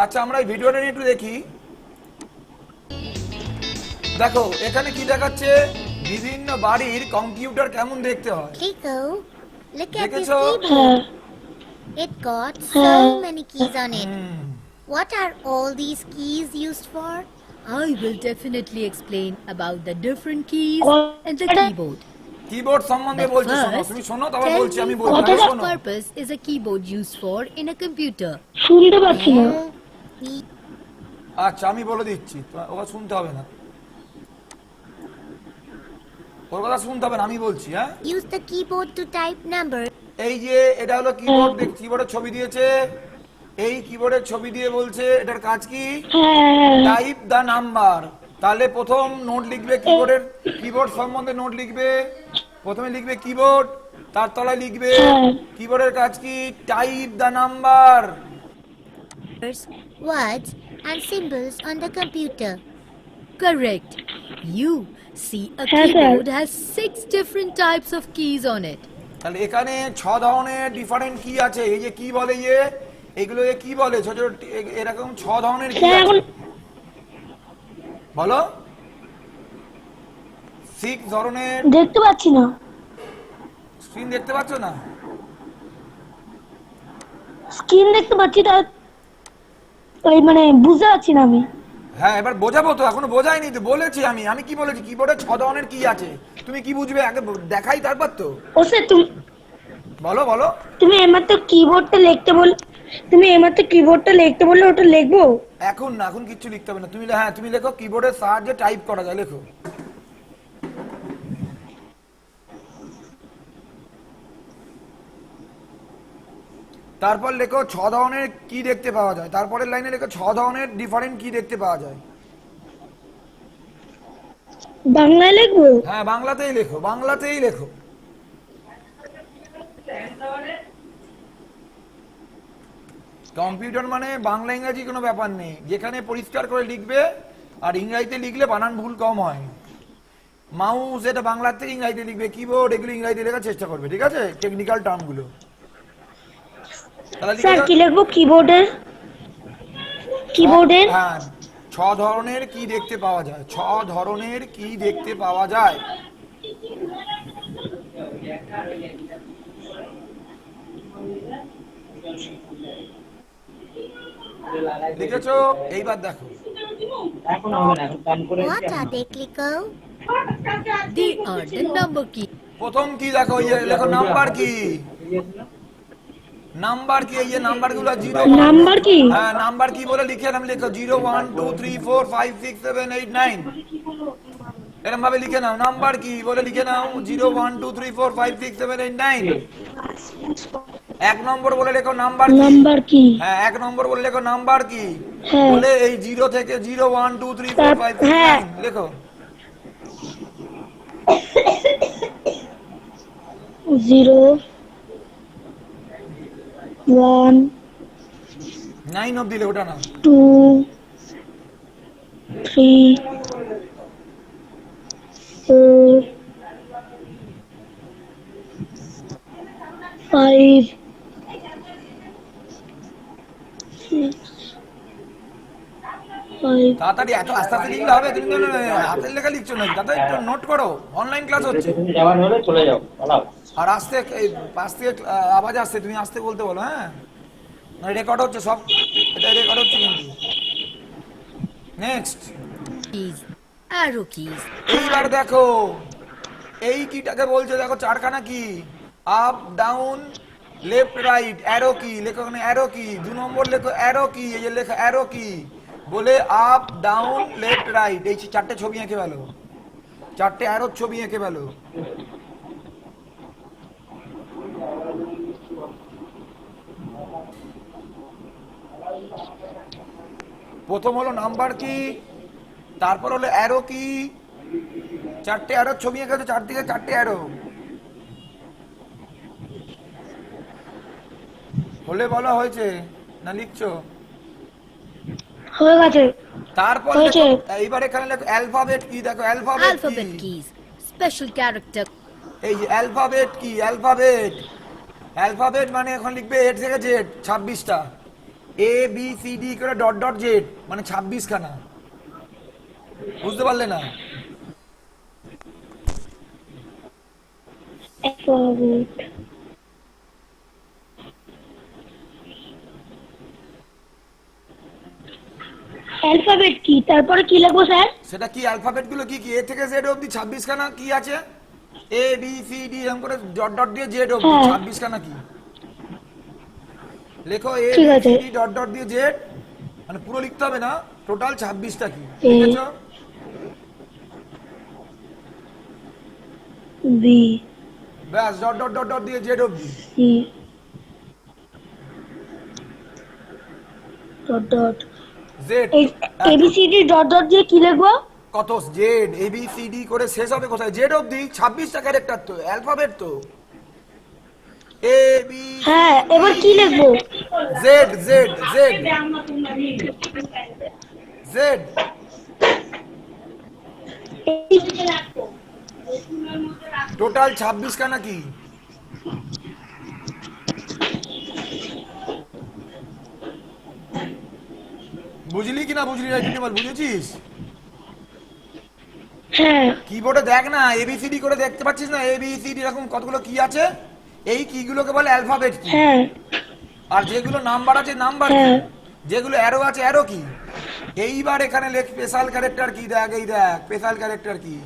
আচ্ছা আমরা এই ভিডিওটা নিয়ে একটু দেখি। দেখো এখানে কি দেখাচ্ছে, বিভিন্ন বাড়ির কম্পিউটার কেমন দেখতে হয়। Kiko, look at this দেখেছো? keyboard. It got so many keys on it. Hmm, What are all these keys used for? I will definitely explain about the different keys in the keyboard. Keyboard সম্বন্ধে But বলছি, শোনো first, তুমি শোনো তারপর tell বলছি, me আমি বলছি what আগে শোনো। purpose is a keyboard used for in a computer? শুনতে পাচ্ছি না। Well, we আচ্ছা আমি বলে দিচ্ছি, ওটা শুনতে হবে না, ওর কথা শুনতে হবে না, আমি বলছি। হ্যাঁ, use the keyboard to type numbers. এই যে এটা হলো কিবোর্ড, কিবোর্ডের ছবি দিয়েছে, এই কিবোর্ডের ছবি দিয়ে বলছে এটার কাজ কি, হ্যাঁ টাইপ দা নাম্বার। তাহলে প্রথম নোট লিখবে কিবোর্ডের, কিবোর্ড সম্বন্ধে নোট লিখবে, প্রথমে লিখবে কিবোর্ড, তার তলায় লিখবে কিবোর্ডের কাজ কি, type the number. Words and symbols on the computer. Correct. You see, a Sir, sir. keyboard has 6 different types of keys on it. তাহলে এখানে 6 ধরনের ডিফারেন্ট কি আছে। এই যে কি বলে ইয়ে, এগুলো কি বলে, ছোট ছোট এরকম 6 ধরনের কি স্যার আছে এখন বলো। 6 ধরনের। দেখতে পাচ্ছি না, স্ক্রিন দেখতে পাচ্ছ না? স্ক্রিন দেখতে পাচ্ছি, তার ওই মানে বুঝতে পারছি না আমি। হ্যাঁ এবার বোঝাবো তো, এখনো বোঝাইনি তো, বলেছি আমি। আমি কি বলেছি, কিবোর্ডে 6 ধরনের কি আছে, তুমি কি বুঝবে আগে দেখাই তারপর তো। ও স্যার তুমি বলো বলো। তুমি এইমাত্র কিবোর্ডটা লিখতে বল, ওটা লিখবো? এখন না, এখন কিচ্ছু লিখতে হবে না, তুমি হ্যাঁ তুমি লেখো কিবোর্ডের সাহায্যে টাইপ করা যায়, লেখো। তারপর লেখো 6 ধরনের কি দেখতে পাওয়া যায়, তারপরের লাইনে লেখো 6 ধরনের ডিফারেন্ট কি দেখতে পাওয়া যায়। বাংলায় লিখবো? হ্যাঁ বাংলাতেই লেখো, বাংলাতেই লেখো। কম্পিউটার মানে বাংলা ইংরাজি কোনো ব্যাপার নেই, যেখানে পরিষ্কার করে লিখবে, আর ইংরাজিতে লিখলে বানান ভুল কম হয়। মাউস এটা বাংলার থেকে ইংরাজিতে লিখবে, কিবোর্ড এগুলো ইংরাজিতে লেখার চেষ্টা করবে, ঠিক আছে, টেকনিক্যাল টার্মগুলো। তাহলে স্যার কি লিখবো কিবোর্ডের? হ্যাঁ 6 ধরনের কি দেখতে পাওয়া যায়, 6 ধরনের কি দেখতে পাওয়া যায়। লিখেছো? এইবার দেখো What are they, Kiko? They are the number keys. প্রথম কি দেখো, এই যে লেখো নাম্বার কি, নাম্বার কি, এই যে নাম্বার গুলো 0 নাম্বার কি? হ্যাঁ নাম্বার কি বলে লিখে নাম, লেখো 0 1 2 3 4 5 6 7 8 9, এরকম ভাবে লিখে নাও। নাম্বার কি বলে লিখে নাও 0 1 2 3 4 5 6 7 8 9। 1 নম্বর বলে লেখো নাম্বার কি। হ্যাঁ 1 নম্বর বলে লেখো নাম্বার কি, হ্যাঁ। বলে এই 0 থেকে 0 1 2 3 4 5 6 হ্যাঁ। 9 লেখো। 0 1 9 অবধি লেখো, ওটা না। 2 3 4 5 6 5 তাড়াতাড়ি, এত আস্তে আস্তে লিখলে হবে? তুমি তো হাতের লেখা লিখছো নাকি? তাড়াতাড়ি একটু নোট করো, অনলাইন ক্লাস হচ্ছে। যাওয়ার হলে চলে যাও, পালাও। আর আস্তে এই পাশ থেকে আওয়াজ আসছে, তুমি আস্তে বলতে বলো। হ্যাঁ রেকর্ড হচ্ছে সব, এটা রেকর্ড হচ্ছে কিন্তু। Next, Keys. Arrow keys. এইবার দেখো এই কিটাকে বলছে, দেখো 4খানা কি, up down left right, arrow কি, লেখো ওখানে অ্যারো কি। 2 নম্বর লেখো অ্যারো কি, এই যে লেখো অ্যারো কি, বলে আপ ডাউন লেফট রাইট, এই 4টে ছবি এঁকে ফেলো, 4টে অ্যারোর ছবি এঁকে ফেলো। প্রথম হলো নাম্বার কি, তারপর হলো অ্যারো কি, 4টে অ্যারোর ছবি এঁকেছো, চারদিকে 4টে অ্যারো। হলে বলা হয়েছে না লিখছো? হয়ে গেছে। তারপর হয়েছে। এইবার এখানে লেখো অ্যালফাবেট কি, দেখো অ্যালফাবেট Alphabet কি, keys. Special character. এই যে অ্যালফাবেট কি, অ্যালফাবেট, অ্যালফাবেট মানে এখন লিখবে এ থেকে জেড 26টা, এ বি সি ডি করে ডট ডট জেড মানে 26 খানা, বুঝতে পারলে না? অ্যালফাবেট অ্যালফাবেট কি, তারপরে কি লিখবো স্যার? সেটা কি অ্যালফাবেট গুলো কি কি এ থেকে জেড অবধি 26 খানা কি আছে, এ বি সি ডি এরকম করে ডট ডট দিয়ে জেড অবধি হ্যাঁ। 26 খানা কি লেখো, এ ঠিক বি আছে। সি ডি ডট ডট দিয়ে জেড, মানে পুরো লিখতে হবে না, টোটাল 26টা কি এ লিখেছো? বি ব্যাস ডট ডট ডট ডট দিয়ে জেড অবধি। C dot dot Z A B C D dot dot দিয়ে কি লিখবো? কত Z A B C D করে শেষ হবে কোথায়, জেড অবধি 26টা ক্যারেক্টার তো অ্যালফাবেট তো, এ বি হ্যাঁ, এবার কি লিখবো? Z Z Z Z total 26 খানা কি, বুঝলি কি না বুঝলি না তুমি বল, বুঝেছিস? হ্যাঁ কিবোর্ডে দেখ না, এবিসিডি করে দেখতে পাচ্ছিস না, এবিসিডি এরকম কতগুলো কি আছে, এই কি গুলোকে বলে অ্যালফাবেট কি, হ্যাঁ আর যেগুলো নাম্বার আছে নাম্বার কি, হ্যাঁ। যেগুলো অ্যারো আছে অ্যারো কি। এইবার এখানে লেখ স্পেশাল ক্যারেক্টার কি, দেখ এই দেখ স্পেশাল ক্যারেক্টার কি,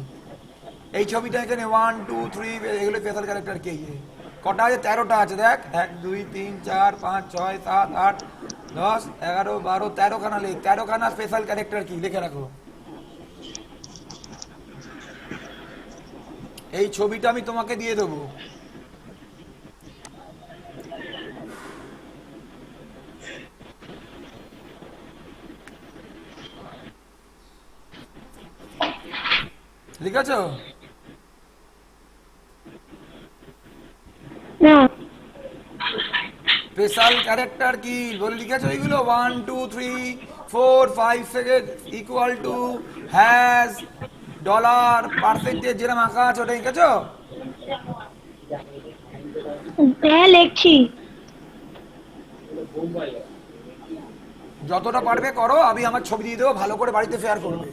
এই ছবিটা এখানে 1 2 3 এগুলো স্পেশাল ক্যারেক্টার কি, কটা আছে, 13টা আছে, দেখ 1 2 3 4 5 6 7 8 10 11 12 13 খানা লেখ, 13 খানা স্পেশাল ক্যারেক্টার কি লিখে রাখো। এই ছবিটা আমি তোমাকে দিয়ে দেবো, লিখেছো? না স্পেশাল ক্যারেক্টার কি বলে লিখেছো এইগুলো, 1 2 3 4 5 second equal to has dollar percentage যেরকম আঁকা আছে ওটা লিখেছো? হ্যাঁ লিখছি। যতটা পারবে করো, আমি আমার ছবি দিয়ে দেবো, ভালো করে বাড়িতে শেয়ার করবে।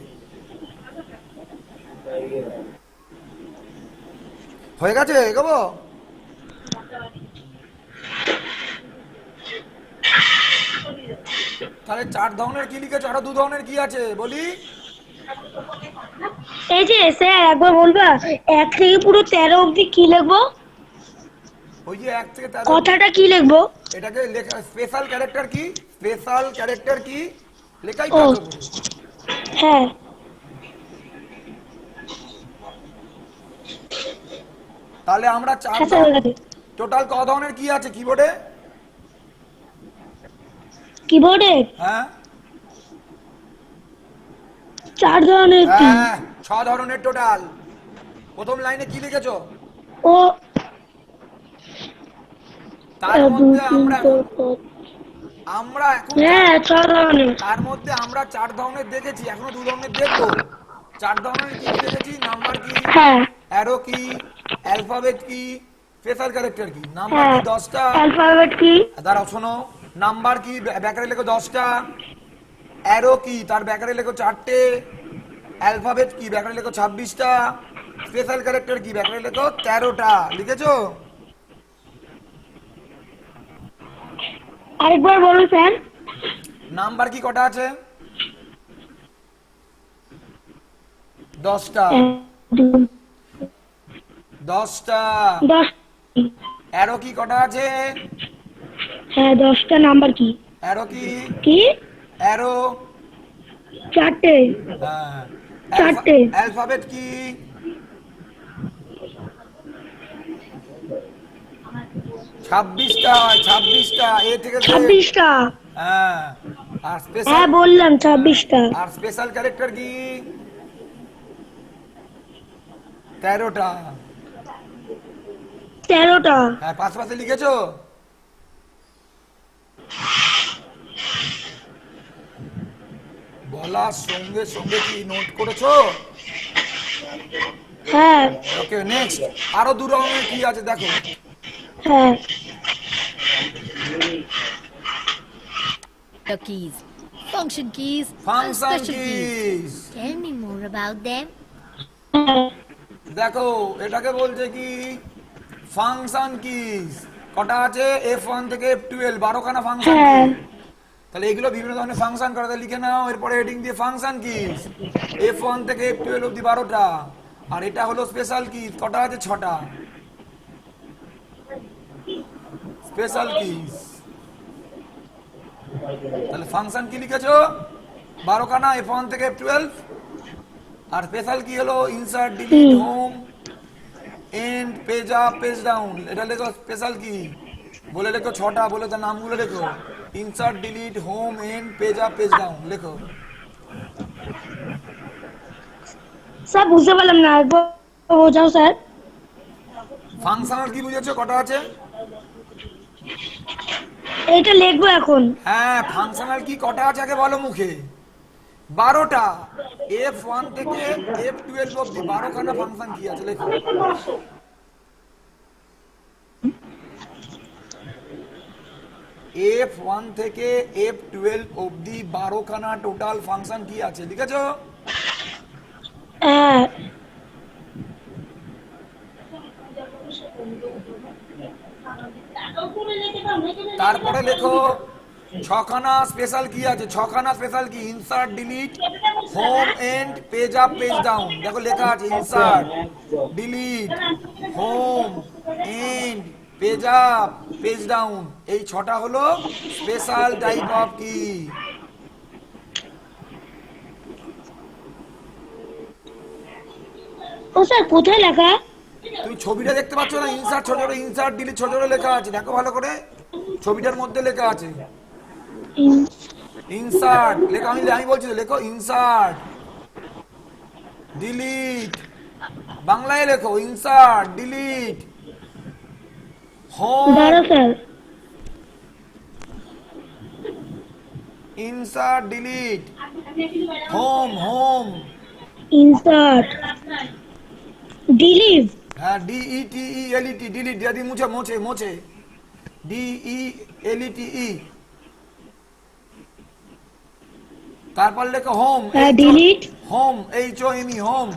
হয়ে গেছে, এগোবো? তাহলে 4 ধরনের কি লিখেছো, আরো 2 ধরনের কি আছে বলি? এই যে স্যার একবার বলবা, 1 থেকে পুরো 13 অবধি কি লিখবো? ওই যে 1 থেকে 13 কথাটা কি লিখবো? এটাকে লেখা স্পেশাল ক্যারেক্টার কি, স্পেশাল ক্যারেক্টার কি লেখাই ও থাকো। হ্যাঁ তাহলে আমরা 4 হ্যাঁ স্যার, হয়ে গেছে। টোটাল ক ধরনের কি আছে কিবোর্ডে? কিবোর্ডে হ্যাঁ 4 ধরনের কি? হ্যাঁ 6 ধরনের টোটাল। প্রথম লাইনে কি লিখেছো? ও তার 1 2 মধ্যে 3 আমরা 4 5 আমরা এখন হ্যাঁ 6 ধরনের। তার মধ্যে আমরা 4 ধরনের দেখেছি, এখনো 2 ধরনের দেখবো। 4 ধরনের কি কি দেখেছি, নাম্বার কি, হ্যাঁ অ্যারো কি, অ্যালফাবেট কি, স্পেশাল ক্যারেক্টার কি। নাম্বার হ্যাঁ কি 10টা, অ্যালফাবেট কি? দাঁড়াও শোনো, নাম্বার কি ব্যাকারে লেখো 10টা, অ্যারো কি তার ব্যাকারে লেখো 4টে, অ্যালফাবেট কি ব্যাকারে লেখো 26টা, স্পেশাল ক্যারেক্টার কি ব্যাকারে লেখো 13টা। লিখেছো? আরেকবার বলুন স্যার। নাম্বার কি কটা আছে? 10টা। 10টা। 10। অ্যারো কি কটা আছে? হ্যাঁ 10টা। নাম্বার কি? অ্যারো কি? কি? অ্যারো 4টে। হ্যাঁ। 4টে। অ্যালফাবেট কি? 26টা হয়, 26টা এ থেকে জেড। 26টা। হ্যাঁ। আর স্পেশাল, হ্যাঁ বললাম 26টা। আর স্পেশাল ক্যারেক্টার কি? 13টা। 13টা। হ্যাঁ পাশে লিখেছো? বলার সঙ্গে সঙ্গে কি নোট করেছো? হ্যাঁ ওকে নেক্সট, আরো 2 রকমের কি আছে দেখো। হ্যাঁ the keys. Function keys and function special keys. Kiss. Tell me more about them. হ্যাঁ দেখো এটাকে বলছে কি ফাংশন কিস। কটা আছে F1 থেকে F12 12খানা ফাংশন হ্যাঁ কি। তাহলে এগুলো বিভিন্ন ধরনের ফাংশন করা লিখে নাও, এরপরে হেডিং দিয়ে ফাংশন কিস। F1 থেকে F12 অবধি 12টা, আর এটা হলো স্পেশাল কিস। কটা আছে 6টা স্পেশাল কিস। তাহলে ফাংশন কি লিখেছো 12খানা F1 থেকে F12, আর স্পেশাল কি হলো insert delete home end page up page down. এটা লেখো স্পেশাল কি বলে লেখো 6টা, বলে তার নামগুলো লেখো insert delete home end page up page down লেখো। স্যার বুঝতে পারলাম না, একবার বোঝাও স্যার। ফাংশনাল কি বুঝেছো কটা আছে? এইটা লিখবো এখন। হ্যাঁ ফাংশনাল কি কটা আছে আগে বলো মুখে। 12টা। F1 থেকে F12 অবধি 12খানা ফাংশন কি আছে লেখো। F1 থেকে F12 অবধি 12খানা টোটাল ফাংশন কি আছে লিখেছো? হ্যাঁ তারপরে লেখো 6খানা স্পেশাল কি আছে। 6খানা special key insert delete home end page up page down. দেখো লেখা আছে insert delete home end page up page down. এই 6টা হলো স্পেশাল টাইপ অফ কি। ও স্যার কোথায় লেখা? তুমি ছবিটা দেখতে পাচ্ছ না? ইনসার্ট ছোট ছোট ইনসার্ট ডিলিট ছোট ছোট লেখা আছে, দেখো ভালো করে। ছবিটার মধ্যে লেখা আছে ইনসার্ট লেখো। আমি বলছি তো, লেখো ইনসার্ট ডিলিট, বাংলায় লেখো ইনসার্ট ডিলিট হোম দাঁড়া sir. Insert delete home home. Insert delete. হ্যাঁ DELET ডিলিট যদি মুছে মোছে মোছে DELETE। তারপর লেখো হোম হ্যাঁ delete home HOME home.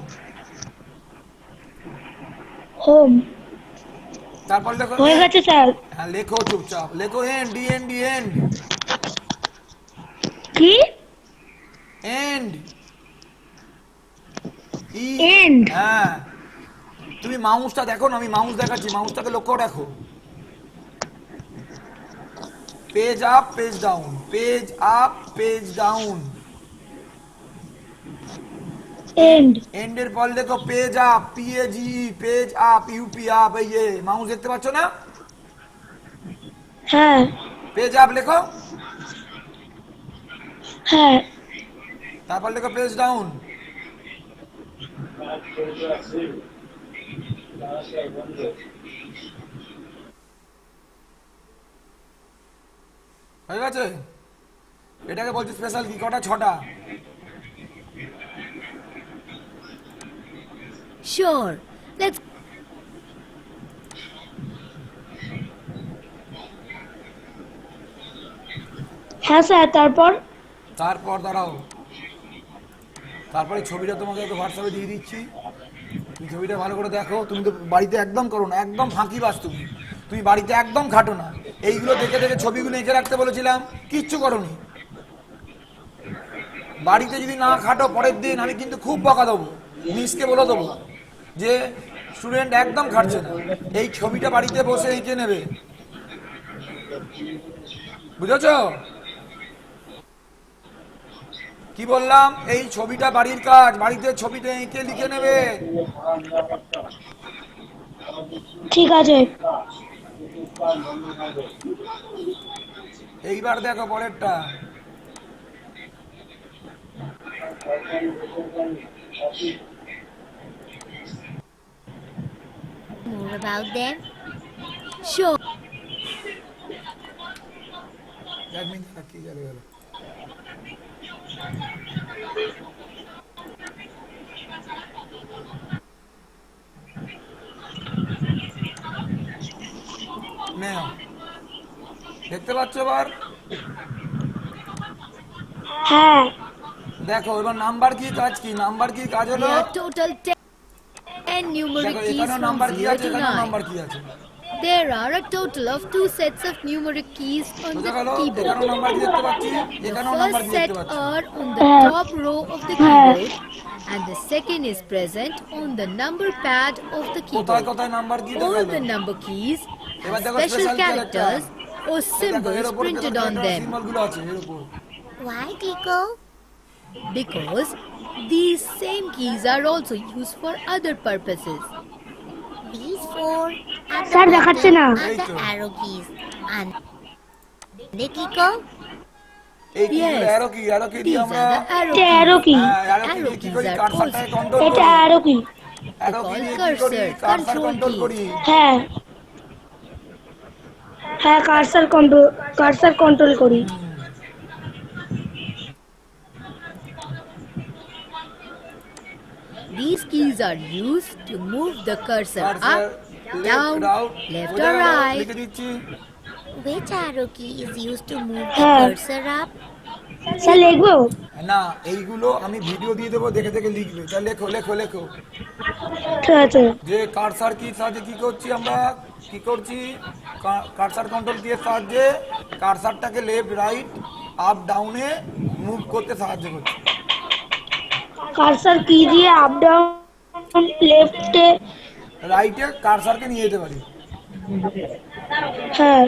Home. তারপর লেখো হয়ে গেছে স্যার। হ্যাঁ লেখো চুপচাপ লেখো এন্ড এন্ড কি? End end. হ্যাঁ তুমি মাউসটা দেখো না, আমি মাউস দেখাচ্ছি, মাউসটাকে লক্ষ্য রাখো। Page up page down page up page down. End. এন্ডের পর লেখো page up PAGE page up UP up. এই যে মাউস দেখতে পাচ্ছ না? হ্যাঁ পেজ আপ লেখো, হ্যাঁ তারপর লেখো পেজ ডাউন। হয়ে গেছে? এটাকে বলছি স্পেশাল কি। কটা? 6টা। Sure. Let's হ্যাঁ স্যার তারপর? তারপর দাঁড়াও, তারপরে ছবিটা তোমাকে একটু হোয়াটসঅ্যাপে দিয়ে দিচ্ছি, তুমি ছবিটা ভালো করে দেখো। তুমি তো বাড়িতে একদম করো না, একদম ফাঁকিবাজ তুমি। তুমি বাড়িতে একদম খাটো না। এইগুলো দেখে দেখে ছবিগুলো এঁকে রাখতে বলেছিলাম, কিচ্ছু করোনি। বাড়িতে যদি না খাটো পরের দিন আমি কিন্তু খুব বকা দেবো, মিসকে বলে দেবো যে স্টুডেন্ট একদম খাটছে না। এই ছবিটা বাড়িতে বসে এঁকে নেবে, বুঝেছো কি বললাম? এই ছবিটা বাড়ির কাজ, বাড়িতে ছবিটা এঁকে লিখে নেবে। ঠিক আছে। এইবার দেখো পরেরটা। More about them. sure. এক মিনিট কি গেল গেল। নাও দেখতে পাচ্ছ এবার? হ্যাঁ দেখো এবার নাম্বার কি কাজ কি, নাম্বার কি কাজ হলো, There are total 10 numeric দেখো keys এখানেও from নাম্বার কি 0 আছে, to এখানেও 9. নাম্বার কি আছে, There are a total of 2 sets of numeric keys on বুঝা the গেল, keyboard. এখানেও নাম্বার কি দেখতে পাচ্ছি, The এখানেও নাম্বার first কি দেখতে set পাচ্ছি। are on the হ্যাঁ। top row of the হ্যাঁ। keyboard and the second is present on the number pad of the কোথায় keyboard. কোথায় নাম্বার কি All দেখালো, the number keys এবার have দেখো special special character, characters or symbols printed on them symbol গুলো আছে এর উপর। Why, Kiko? because these same keys are also used for other purposes. These four at the Sir, দেখাচ্ছে bottom না। are এই the তো। arrow keys. And the Kiko? এই কি Yes, অ্যারো কি, অ্যারো কি দিয়ে these আমরা, are the arrow এটা অ্যারো keys. কি হ্যাঁ, অ্যারো কি Arrow দিয়ে কি keys করি, are কার্সারটাকে also কন্ট্রোল এটা করি, আরো কি অ্যারো কি called দিয়ে কি করি, cursor, cursor control control key. করি। হ্যাঁ হ্যাঁ কার্সার কন্ট্রোল করি These keys are used to move the cursor cursor up, left down, route, left বোঝা or গেল, right. লিখে দিচ্ছি। Which arrow key is used to move the হ্যাঁ। cursor up? Sir লিখবো না এইগুলো আমি ভিডিও দিয়ে দেবো, দেখে দেখে লিখবে, তা লেখো লেখো লেখো, ঠিক আছে যে কার্সার কি সাহায্যে কি করছি আমরা, কি করছি, কার্সার কন্ট্রোল কি এর সাহায্যে কার্সারটাকে লেফট রাইট আপ ডাউনে মুভ করতে সাহায্য করছি। কার্সার কি দিয়ে আপ ডাউন লেফটে রাইটে কার্সারকে নিয়ে যেতে পারি। হ্যাঁ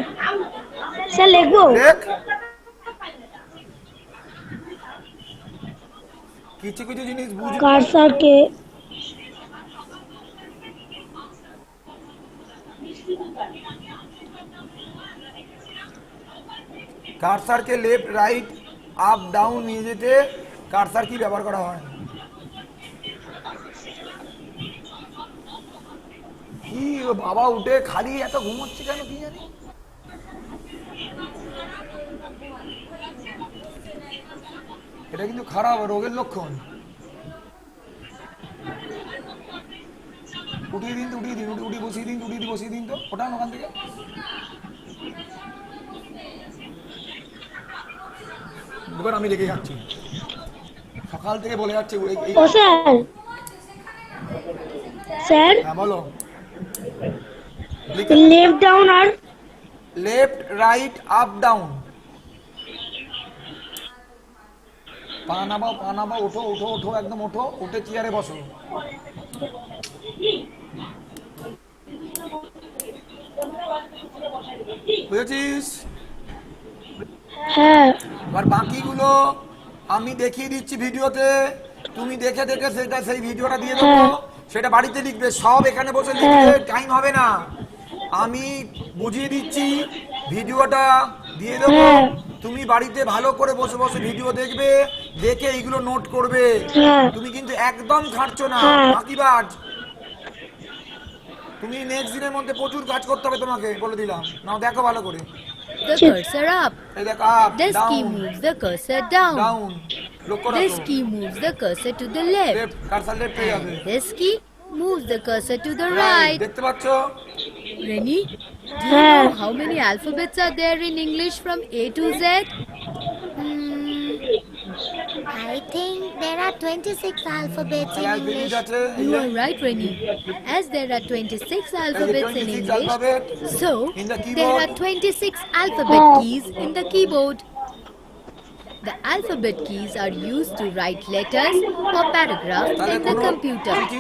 স্যার লিখবো দেখ কিছু কিছু জিনিস বুঝ, কার্সারকে কার্সারকে লেফট রাইট আপ ডাউন নিয়ে যেতে কার্সার কি ব্যবহার করা হয়। কি ও বাবা উঠে খালি এত ঘুমোচ্ছে কেন কি জানি, এটা কিন্তু খারাপ রোগের লক্ষণ। উঠিয়ে দিন তো, উঠিয়ে দিন, উঠি বসিয়ে দিন, উঠিয়ে বসিয়ে দিন তো, ওঠান ওখান থেকে। এবার আমি রেখে যাচ্ছি, সকাল থেকে বলে যাচ্ছে ও স্যার স্যার হ্যাঁ বলো, লেফট ডাউন আর লেফট রাইট আপ ডাউন, পা নামাও, পা নামাও, ওঠো ওঠো ওঠো, একদম ওঠো, উঠে চেয়ারে বসো। বুঝেছিস? হ্যাঁ এবার বাকিগুলো আমি দেখিয়ে দিচ্ছি ভিডিওতে, তুমি দেখে দেখে সেটা সেই ভিডিওটা দিয়ে দেবো, হ্যাঁ। সেটা বাড়িতে লিখবে, সব এখানে বসে লিখবে টাইম হবে না, আমি বুঝিয়ে দিচ্ছি, ভিডিওটা দিয়ে দেবো, হ্যাঁ। তুমি বাড়িতে ভালো করে বসে বসে ভিডিও দেখবে, দেখে এইগুলো নোট করবে, হ্যাঁ। তুমি কিন্তু একদম খাটছো না, হ্যাঁ। ফাঁকিবাজ, তুমি নেক্সট দিনের মধ্যে প্রচুর কাজ করতে হবে তোমাকে, বলে দিলাম, নাও দেখো ভালো করে, The cursor up. এই দেখো up This key down moves the cursor down. Down, লক্ষ্য This রাখো, key moves the cursor to the left. Left cursor left হয়ে যাবে, This key moves the cursor to the right, right. দেখতে পাচ্ছ? Rennie, do you হ্যাঁ। know how many alphabets are there in English from A to Z? I think there are 26 alphabets in তাহলে English. Finish আছে, এই You যে are right, Rennie. As there are 26 alphabets in 26 English, alphabet so in the there keyboard. are 26 alphabet Oh. keys in the keyboard. The alphabet keys are used to write letters or paragraphs তাহলে in the কোনো computer. চিঠি,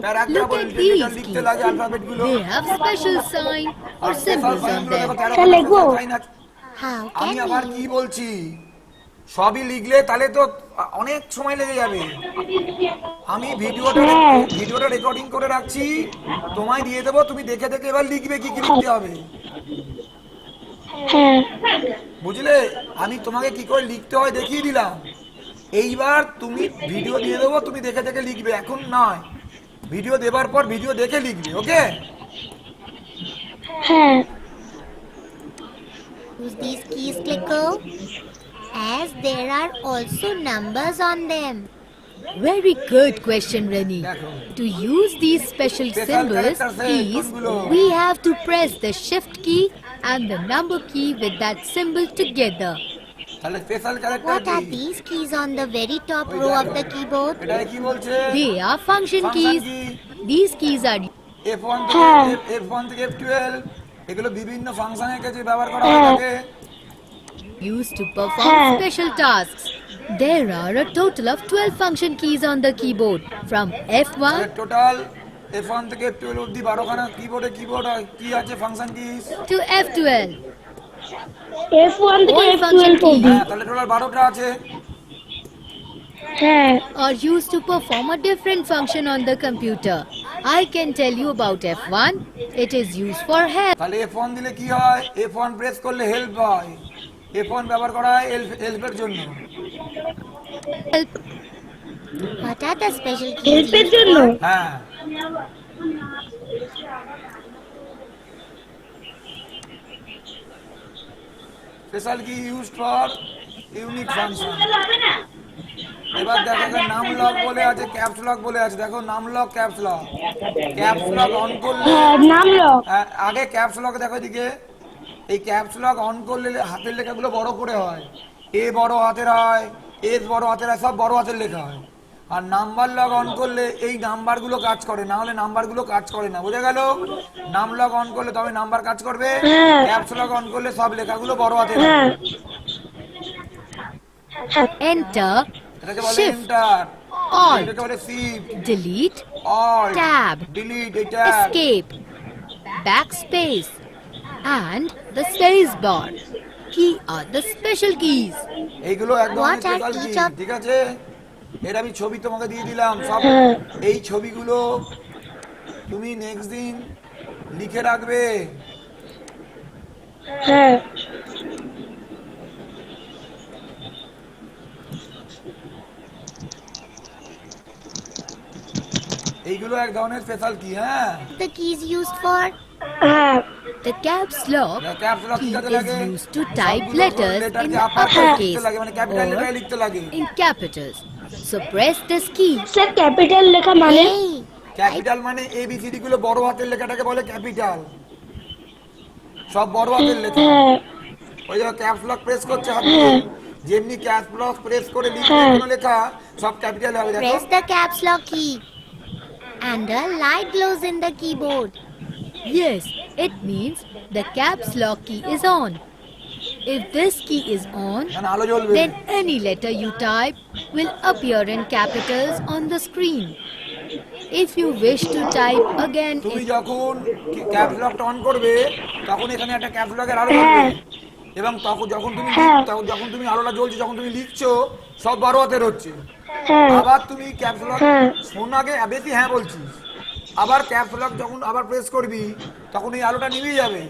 paragraph, Look at letter these লিখতে keys. লাগে alphabet গুলো, They have special sign or আর special symbols on সাইনগুলো দেখো, them. 13 sir, লিখবো? সাইন আছে। How আমি can আবার we কি use? বলছি, সবই লিখলে তাহলে তো অনেক সময় লেগে যাবে, আমি হ্যাঁ। ভিডিওটা রেকর্ডিং করে রাখছি, তোমায় দিয়ে দেবো, তুমি দেখে দেখে এবার লিখবে কি কি লিখতে হবে, হ্যাঁ বুঝলে, আমি তোমাকে কি করে লিখতে হয় দেখিয়ে দিলাম, এইবার তুমি ভিডিও দিয়ে দেবো, তুমি দেখে দেখে লিখবে, এখন নয়, ভিডিও দেবার পর ভিডিও দেখে লিখবে, ওকে? হ্যাঁ Use these keys, Kiko? As there are also numbers on them. Very good question, Rennie. দেখো, To use these special Special symbols, characters, keys, কোনগুলো? we have to press the shift key and the number key with that symbol together. তাহলে special character What are কি? these keys on the very top ওই row of দেখো। the keyboard? এটা কি বলছে? They are function Function keys. key. These keys are F1 হ্যাঁ। থেকে F1 থেকে F12 এগুলো বিভিন্ন ফাংশনের কাছে ব্যবহার করা হয়ে হ্যাঁ। থাকে। used to perform Huh. special tasks. There are a total of 12 function keys on the keyboard. From F1 total F1 থেকে F12 অবধি 12 খানা কিবোর্ড কি আছে function kiss? to F12. F1 থেকে All function F12 অবধি। হ্যাঁ, তাহলে টোটাল 12টা আছে। হ্যাঁ Are used to perform a different function on the computer. I can tell you about F1. It is used for help. তাহলে F1 দিলে কি হয়? F1 প্রেস করলে হেল্প হয়। F1 ব্যবহার করা হয় হেল্পের জন্য। What are the special keys হেল্পের used জন্য। for? হ্যাঁ, স্পেশাল কি ইউজ ফর ইউনিক ফাংশন। এবার দেখো এখানে নাম লক বলে আছে, ক্যাপস লক বলে আছে। দেখো নাম lock, caps lock. Caps lock on করলে হ্যাঁ নাম লক। আগে ক্যাপস লক দেখো এদিকে, এই ক্যাপস লক অন করলে হাতের লেখাগুলো বড় করে হয়। এ বড় হাতের হয়, এস বড় হাতের হয়, সব বড় হাতের লেখা হয়। আর নাম্বার লক অন করলে এই নাম্বারগুলো কাজ করে, না হলে নাম্বারগুলো কাজ করে না। বোঝা গেল? নাম লক অন করলে তবে নাম্বার কাজ করবে, হ্যাঁ। ক্যাপস লক অন করলে সব লেখাগুলো বড় হাতের হ্যাঁ হবে। Enter, এটাকে বলে Shift, এন্টার, Alt, এটাকে বলে shift, delete, alt, Tab, delete, এটা escape, backspace, and the space bar. Key are the special keys. এইগুলো একদম What are স্পেশাল কি, each of- ঠিক আছে? এর আমি ছবি তোমাকে দিয়ে দিলাম সব। হ্যাঁ। এই ছবিগুলো তুমি নেক্সট দিন লিখে রাখবে। হ্যাঁ এইগুলো এক ধরনের স্পেশাল কি। হ্যাঁ, The keys used for? হ্যাঁ The caps lock caps lock কি key কাজে is লাগে? used to type সবগুলো letters letter in K the আপার লিখতে uppercase লাগে, মানে ক্যাপিটাল লেটারে or লিখতে লাগে। in capitals. So press this key. Sir capital লেখা মানে। Hey, ক্যাপিটাল মানে এবিসিডি গুলো বড় হাতের লেখাটাকে বলে ক্যাপিটাল, সব বড় হাতের লেখা। হ্যাঁ ওই যে ক্যাপস লক প্রেস করছে হাত দিয়ে, যেমনি ক্যাপস লক প্রেস করে লিখলে হ্যাঁ। কোনো লেখা সব ক্যাপিটাল হবে। দেখো press the caps lock key. And a light glows in the keyboard. Yes, it means the caps lock key is on. If this key is on, এখানে আলো জ্বলবে। then any letter you type will appear in capitals on the screen. If you wish to type again তুমি in যখন caps লকটা on করবে তখন এখানে একটা ক্যাপস লকের আলো হ্যাঁ। জ্বলবে, এবং তখন যখন তুমি হ্যাঁ। যখন তুমি আলোটা জ্বলছে, যখন তুমি লিখছো সব 12 হাতের হচ্ছে। হ্যাঁ আবার তুমি ক্যাপস লক হ্যাঁ। শোন আগে, বেশি হ্যাঁ বলছিস। আবার ক্যাপস লক যখন আবার প্রেস করবি তখন এই আলোটা নিভে যাবে।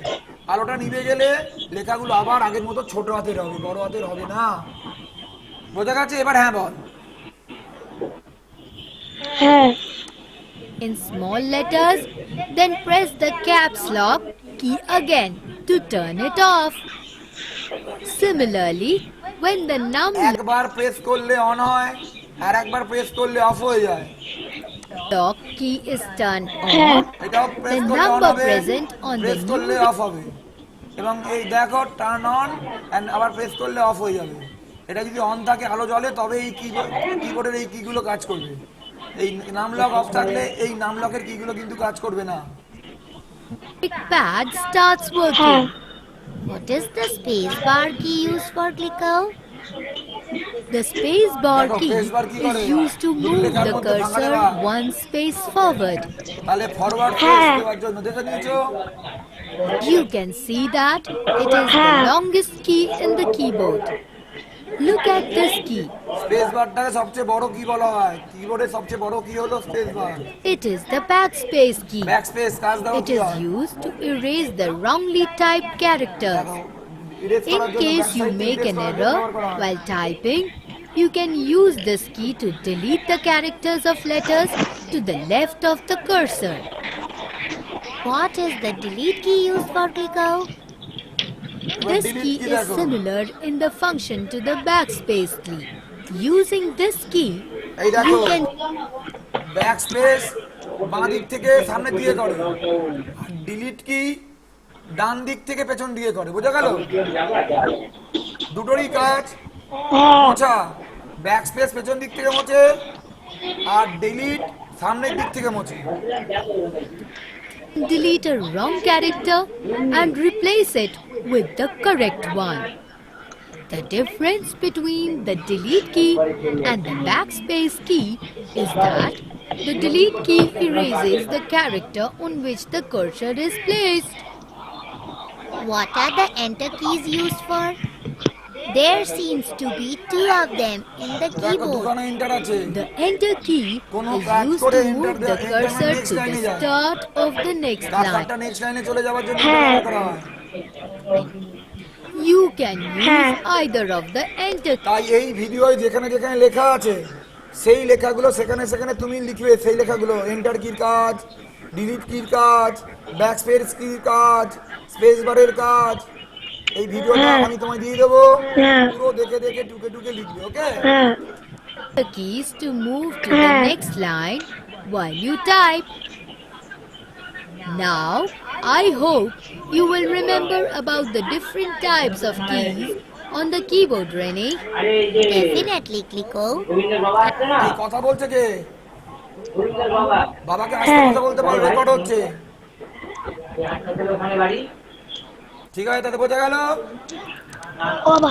আলোটা নিভে গেলে লেখাগুলো আবার আগের মতো ছোট হাতের হবে, বড় হাতের হবে না। বোঝা গেছে? এবার হ্যাঁ বল। হ্যাঁ in small letters, then press the caps lock key again to turn it off. Similarly, when the একবার প্রেস করলে অন হয় আর একবার প্রেস করলে অফ হয়ে যায়। lock key is turned হ্যাঁ on, এটাও প্রেস the করলে অন number হবে, present on the প্রেস করলে new অফ হবে। এবং এই দেখো টার্ন অন এন্ড আবার প্রেস করলে অফ হয়ে যাবে। এটা যদি অন থাকে আলো জ্বলে তবে এই কিবোর্ডের এই কিগুলো কাজ করবে। এই নাম লক অফ থাকলে এই নাম লকের কিগুলো কিন্তু কাজ করবে না। pad starts হ্যাঁ working. What is the space bar key used for, Clicker? The space bar দেখো, key space bar কি করে? is used to move লেখার the মধ্যে ভাঙা cursor দেওয়া। one space forward. তাহলে ফরওয়ার্ড হ্যাঁ। প্রেস দেওয়ার জন্য দেখে নিয়েছো? You can see that it is the হ্যাঁ। longest key in the keyboard. Look at this key. Space বারটাকে সবচেয়ে বড় কি বলা হয়? কিবোর্ডের সবচেয়ে বড় কি হলো space bar. It is the backspace key. Backspace কাজ দাও It কি is হয়? used to erase the wrongly typed characters. দেখো, erase In করার জন্য case you backside make erase an করার জন্য error ব্যবহার করা হয়। while typing, you can use this key to delete the characters of letters to the left of the cursor. What is the delete key used for, Clicker? This delete key key is দেখো। similar in the function to the backspace key. Using this key, এই দেখো, you can backspace বাঁ দিক থেকে সামনে দিয়ে করে, delete কি ডান দিক থেকে পেছন দিয়ে করে। বোঝা গেল? দুটোরই কাজ হ্যাঁ মোছা, ব্যাক স্পেস পেছন দিক থেকে মোছে, আর ডিলিট সামনের দিক থেকে মোছে। Delete a wrong character and replace it with the correct one. The difference between the delete key and the backspace key is that the delete key erases the character on which the cursor is placed. What are the enter keys used for? There seems to be two of them in the দেখো keyboard. দুখানা enter আছে। The enter key কোনো is কাজ used করে to enter move the enter cursor next to line the এ যায়। start of the next কার্সারটা line. Next লাইনে চলে যাওয়ার জন্য হ্যাঁ। ব্যবহার করা হয়। You can হ্যাঁ। use either of the enter keys. তাই এই ভিডিওয় যেখানে যেখানে লেখা আছে সেই লেখাগুলো সেখানে সেখানে তুমি লিখবে সেই লেখাগুলো, এন্টার কির কাজ, ডিলিট কির কাজ, ব্যাক স্পেস কির কাজ, স্পেস বারের কাজ। এই ভিডিওটা হ্যাঁ। আমি তোমায় দিয়ে দেবো, হ্যাঁ। পুরো দেখে দেখে টুকে টুকে লিখবে, ওকে? হ্যাঁ The keys to move to the হ্যাঁ। next line while you type. Now, I hope you will remember about the different types of keys on the keyboard, Rennie. আরে এই যে Definitely, Clicko. গোবিন্দের বাবা আছে না, এই কথা বলছে কে? গোবিন্দের বাবা, বাবাকে আস্তে হ্যাঁ। কথা বলতে পারো, রেকর্ড হচ্ছে। এই হাসপাতালের ওখানে বাড়ি। ঠিক আছে, তাতে বোঝা গেল? ও বাবা